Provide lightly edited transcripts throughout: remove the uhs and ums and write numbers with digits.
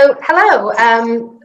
So, hello,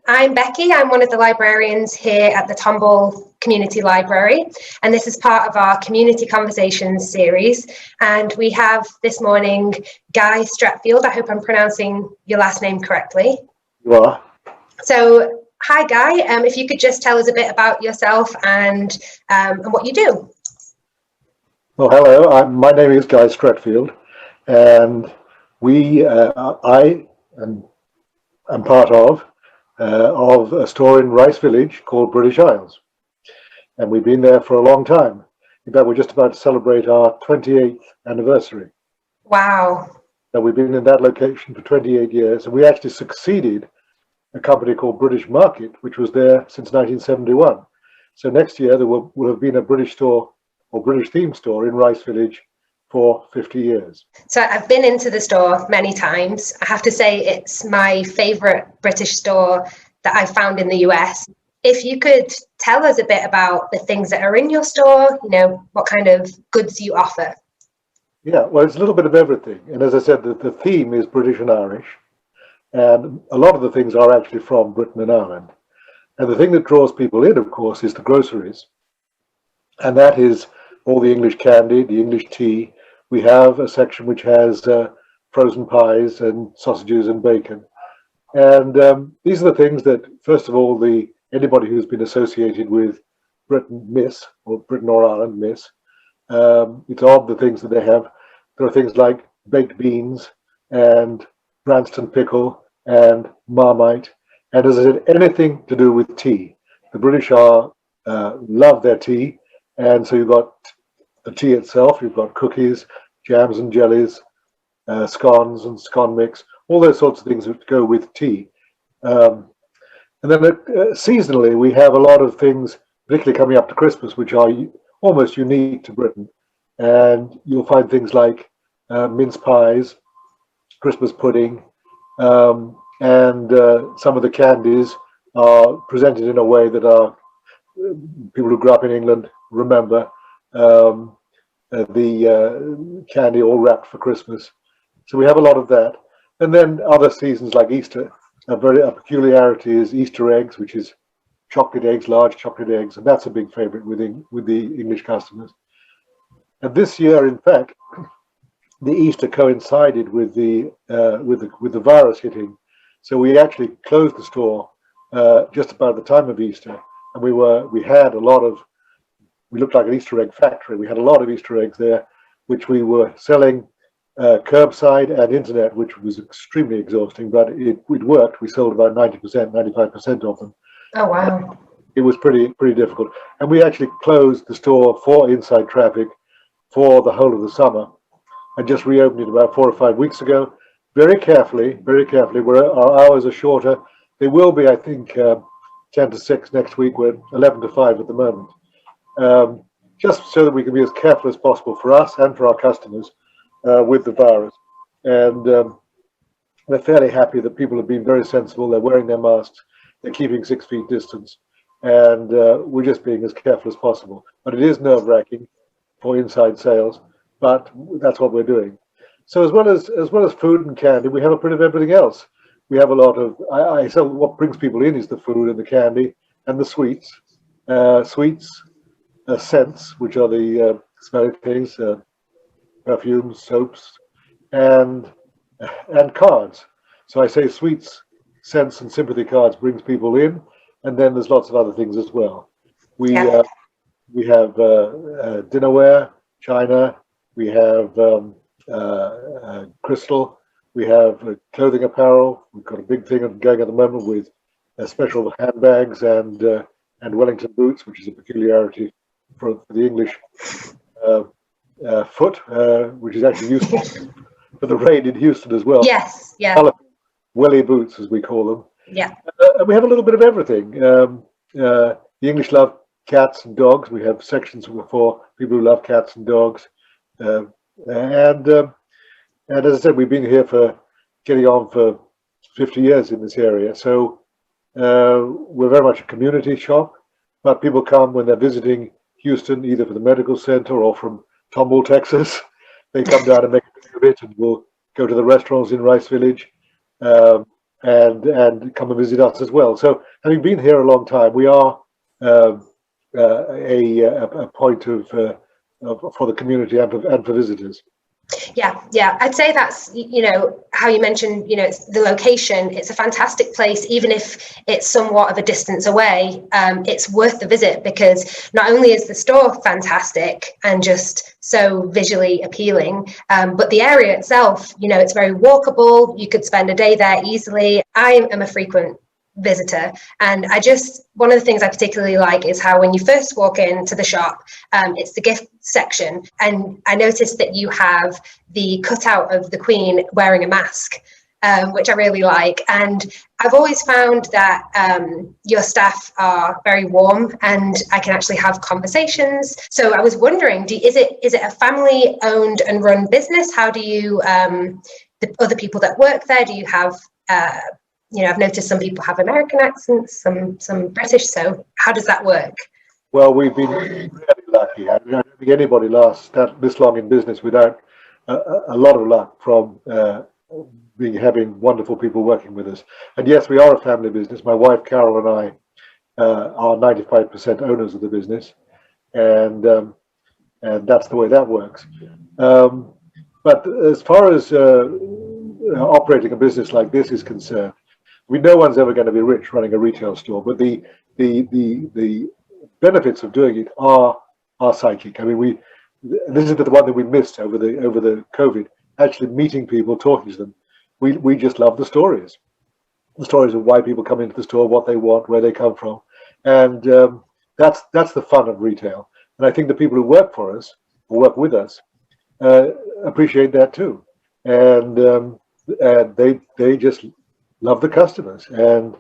I'm Becky. I'm one of the librarians here at the Tomball Community Library, and this is part of our Community Conversations series. And we have this morning Guy Stratfield. I hope I'm pronouncing your last name correctly. You are. So, hi Guy, if you could just tell us a bit about yourself and what you do. Well, hello, my name is Guy Stratfield, and I am part of a store in Rice Village called British Isles, and we've been there for a long time. In fact, we're just about to celebrate our 28th anniversary. Wow. So we've been in that location for 28 years, and we actually succeeded a company called British Market, which was there since 1971. So next year there will have been a British store or British themed store in Rice Village for 50 years. So I've been into the store many times. I have to say it's my favorite British store that I found in the US. If you could tell us a bit about the things that are in your store, you know, what kind of goods you offer. Yeah, well, it's a little bit of everything. And as I said, the theme is British and Irish. And a lot of the things are actually from Britain and Ireland. And the thing that draws people in, of course, is the groceries. And that is all the English candy, the English tea. We have a section which has frozen pies and sausages and bacon. And these are the things that, first of all, anybody who's been associated with Britain miss, or Britain or Ireland miss. It's odd the things that they have. There are things like baked beans and Branston pickle and Marmite. And as I said, anything to do with tea. The British love their tea. And so you've got the tea itself, you've got cookies, jams and jellies, scones and scone mix, all those sorts of things that go with tea. And then seasonally, we have a lot of things, particularly coming up to Christmas, which are almost unique to Britain. And you'll find things like mince pies, Christmas pudding, and some of the candies are presented in a way that our people who grew up in England remember. The candy all wrapped for Christmas. So we have a lot of that. And then other seasons like Easter, a peculiarity is Easter eggs, which is chocolate eggs, large chocolate eggs, and that's a big favorite with the English customers. And this year, in fact, the Easter coincided with the virus hitting. So we actually closed the store just about the time of Easter, and we looked like an Easter egg factory. We had a lot of Easter eggs there, which we were selling curbside and internet, which was extremely exhausting, but it worked. We sold about 90%, 95% of them. Oh, wow. It was pretty difficult. And we actually closed the store for inside traffic for the whole of the summer and just reopened it about 4 or 5 weeks ago. Very carefully, where our hours are shorter. They will be, I think, 10 to 6 next week. We're 11 to 5 at the moment. Just so that we can be as careful as possible for us and for our customers with the virus. And we're fairly happy that people have been very sensible. They're wearing their masks. They're keeping 6 feet distance. And we're just being as careful as possible. But it is nerve-wracking for inside sales, but that's what we're doing. So as well as food and candy, we have a bit of everything else. We have a lot of, so what brings people in is the food and the candy and the sweets. Scents, which are the smelly things, perfumes, soaps, and cards. So I say sweets, scents, and sympathy cards brings people in, and then there's lots of other things as well. We have dinnerware, china. We have crystal. We have clothing apparel. We've got a big thing going at the moment with special handbags and Wellington boots, which is a peculiarity for the English foot, which is actually useful for the rain in Houston as well. Yes, yeah. Welly boots, as we call them. Yeah. And we have a little bit of everything. The English love cats and dogs. We have sections for people who love cats and dogs. And as I said, we've been here getting on for 50 years in this area. So we're very much a community shop, but people come when they're visiting Houston, either for the medical center or from Tomball, Texas. They come down and make a bit, and we'll go to the restaurants in Rice Village, and come and visit us as well. So having been here a long time, we are a point of for the community and for visitors. Yeah, I'd say that's, how you mentioned, it's the location. It's a fantastic place, even if it's somewhat of a distance away. It's worth the visit, because not only is the store fantastic and just so visually appealing, but the area itself, it's very walkable. You could spend a day there easily. I am a frequent visitor, and one of the things I particularly like is how when you first walk into the shop, it's the gift section, and I noticed that you have the cutout of the Queen wearing a mask, which I really like. And I've always found that your staff are very warm, and I can actually have conversations. So I was wondering, is it a family owned and run business? How do you the other people that work there, do you have I've noticed some people have American accents, some British. So how does that work? Well, we've been really lucky. I don't think anybody lasts this long in business without a lot of luck from having wonderful people working with us. And yes, we are a family business. My wife Carol and I are 95% owners of the business, and that's the way that works. But as far as operating a business like this is concerned, no one's ever going to be rich running a retail store, but the benefits of doing it are psychic. I mean, this is the one that we missed over the COVID. Actually, meeting people, talking to them, we just love the stories of why people come into the store, what they want, where they come from, and that's the fun of retail. And I think the people who work for us, who work with us, appreciate that too, and they just love the customers, and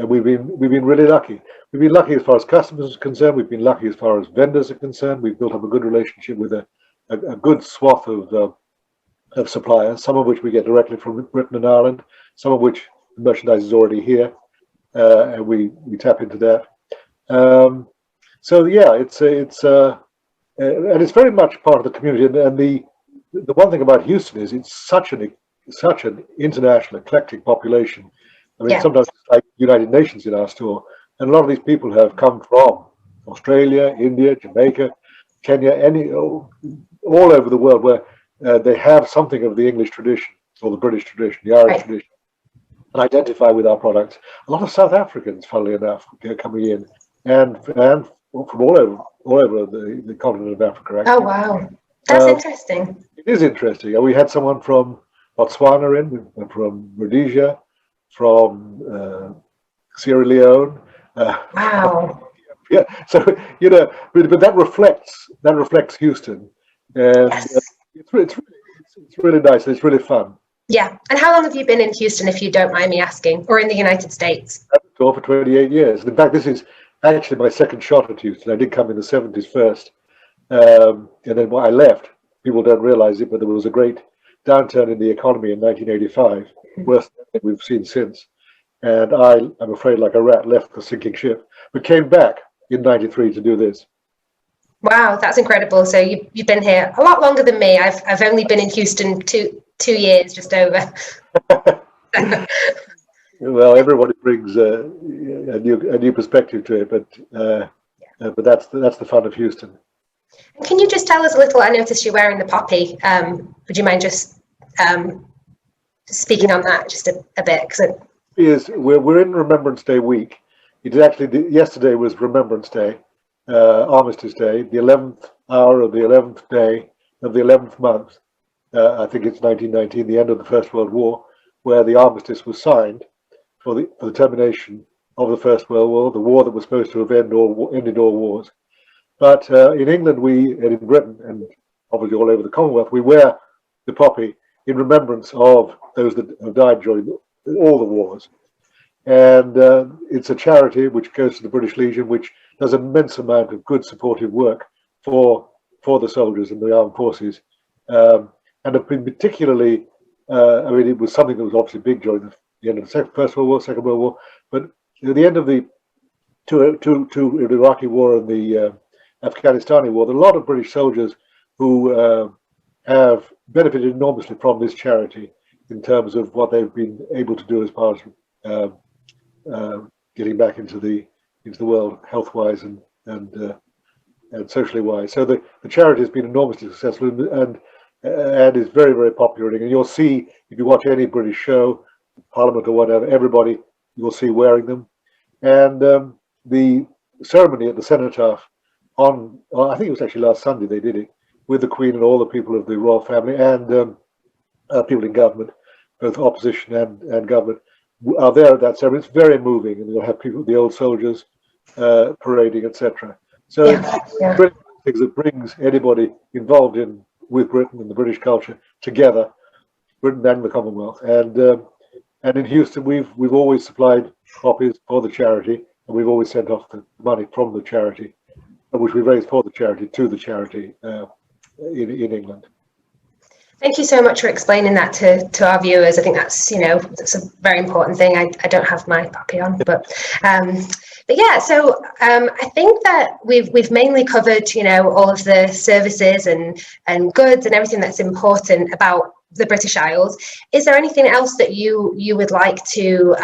we've been really lucky. We've been lucky as far as customers are concerned. We've been lucky as far as vendors are concerned. We've built up a good relationship with a good swath of suppliers, some of which we get directly from Britain and Ireland, some of which the merchandise is already here, and we tap into that. So yeah, it's and it's very much part of the community. And the one thing about Houston is it's such an international, eclectic population. I mean, sometimes it's like United Nations in our store. And a lot of these people have come from Australia, India, Jamaica, Kenya, all over the world, where they have something of the English tradition, or the British tradition, the Irish tradition, and identify with our products. A lot of South Africans, funnily enough, coming in, and from all over the continent of Africa. Actually. Oh, wow. That's interesting. It is interesting. We had someone from Botswana in, from Rhodesia, from Sierra Leone. Wow. Yeah, so but that reflects Houston, and it's really nice. It's really fun. Yeah. And how long have you been in Houston, if you don't mind me asking, or in the United States? I've been for 28 years. In fact, this is actually my second shot at Houston. I did come in the 70s first, and then when I left, people don't realize it, but there was a great downturn in the economy in 1985, worse than we've seen since. And I'm afraid, like a rat, left the sinking ship, but came back in 93 to do this. Wow, that's incredible. So you've been here a lot longer than me. I've only been in Houston two years, just over. Well, everybody brings a new perspective to it, but that's the fun of Houston. Can you just tell us a little? I noticed you're wearing the poppy. Would you mind just speaking on that just a bit? Yes, we're in Remembrance Day week. It actually yesterday was Remembrance Day, Armistice Day, the 11th hour of the 11th day of the 11th month. I think it's 1919, the end of the First World War, where the armistice was signed for the termination of the First World War, the war that was supposed to have ended all wars. But in England, and in Britain, and obviously all over the Commonwealth, we wear the poppy in remembrance of those that have died during all the wars. And it's a charity which goes to the British Legion, which does an immense amount of good supportive work for the soldiers and the armed forces. And have been particularly, it was something that was obviously big during the end of the First World War, Second World War, but at the end of the two Iraqi war and the Afghanistani war, there are a lot of British soldiers who have benefited enormously from this charity, in terms of what they've been able to do as part of getting back into the world health-wise and socially wise. So the charity has been enormously successful and is very, very popular. And you'll see, if you watch any British show, Parliament or whatever, everybody you will see wearing them. And the ceremony at the Cenotaph I think it was actually last Sunday they did it, with the Queen and all the people of the royal family and people in government, both opposition and government, are there at that ceremony. It's very moving, and you'll have people, the old soldiers, parading, etc. So it's really things that brings anybody involved with Britain and the British culture together, Britain and the Commonwealth. And in Houston, we've always supplied copies for the charity, and we've always sent off the money from the charity, which we raised for the charity, to the charity in England. Thank you so much for explaining that to our viewers. I think that's that's a very important thing. I don't have my copy on, but yeah. So I think that we've mainly covered all of the services and goods and everything that's important about the British Isles. Is there anything else that you would like to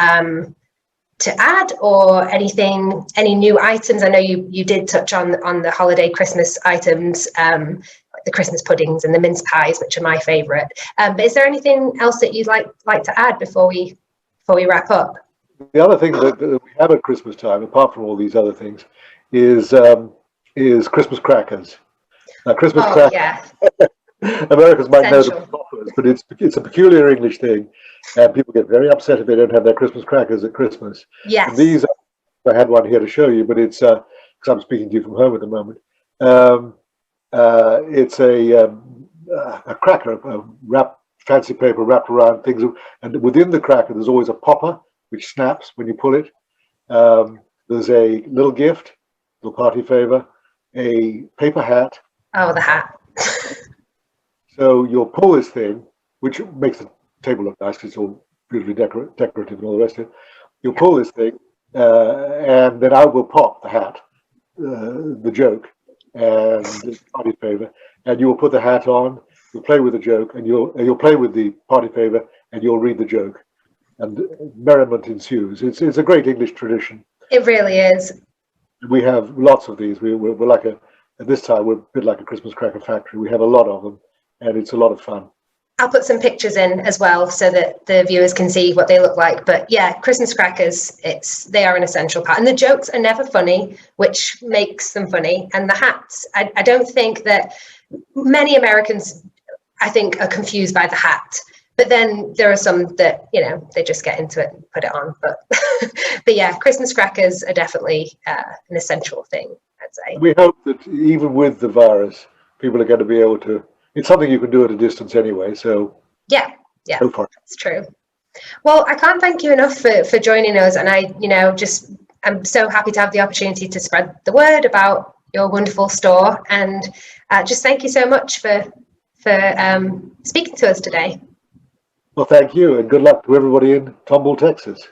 add, or any new items? I know you did touch on the holiday Christmas items, like the Christmas puddings and the mince pies, which are my favourite. But is there anything else that you'd like to add before we wrap up? The other thing that we have at Christmas time, apart from all these other things, is Christmas crackers. Now, Christmas crackers. Yeah. Americans might know them, but it's a peculiar English thing, and people get very upset if they don't have their Christmas crackers at Christmas. Yes. And these, I had one here to show you, but it's because I'm speaking to you from home at the moment. It's a cracker, fancy paper wrapped around things, and within the cracker there's always a popper which snaps when you pull it. There's a little gift, little party favor, a paper hat. Oh, the hat. So you'll pull this thing, which makes the table look nice because it's all beautifully decorative and all the rest of it. You'll pull this thing, and then I will pop the hat, the joke, and the party favor, and you will put the hat on. You'll play with the joke, and you'll play with the party favor, and you'll read the joke, and merriment ensues. It's a great English tradition. It really is. We have lots of these. We're like at this time we're a bit like a Christmas cracker factory. We have a lot of them. And it's a lot of fun. I'll put some pictures in as well so that the viewers can see what they look like. But yeah, Christmas crackers, they are an essential part. And the jokes are never funny, which makes them funny. And the hats, I don't think that many Americans, I think, are confused by the hat. But then there are some that, they just get into it and put it on. But but yeah, Christmas crackers are definitely an essential thing, I'd say. We hope that even with the virus, people are going to be able to. It's something you can do at a distance anyway, so yeah, go for it. It's true. Well, I can't thank you enough for joining us, and I'm so happy to have the opportunity to spread the word about your wonderful store, and just thank you so much for speaking to us today. Well, thank you, and good luck to everybody in Tomball, Texas.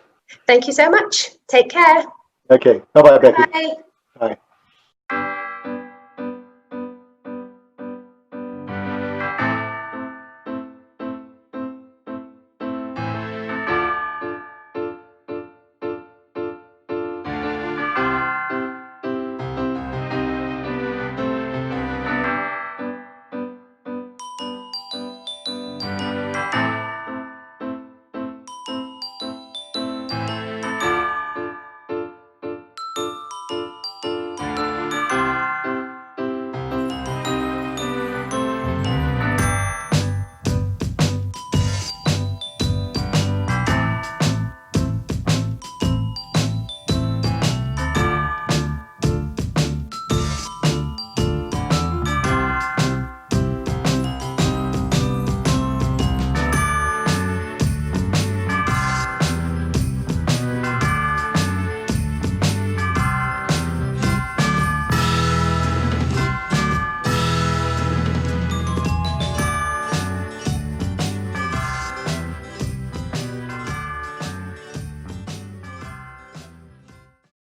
Thank you so much. Take care. Okay, bye-bye, Becky. Bye. Bye.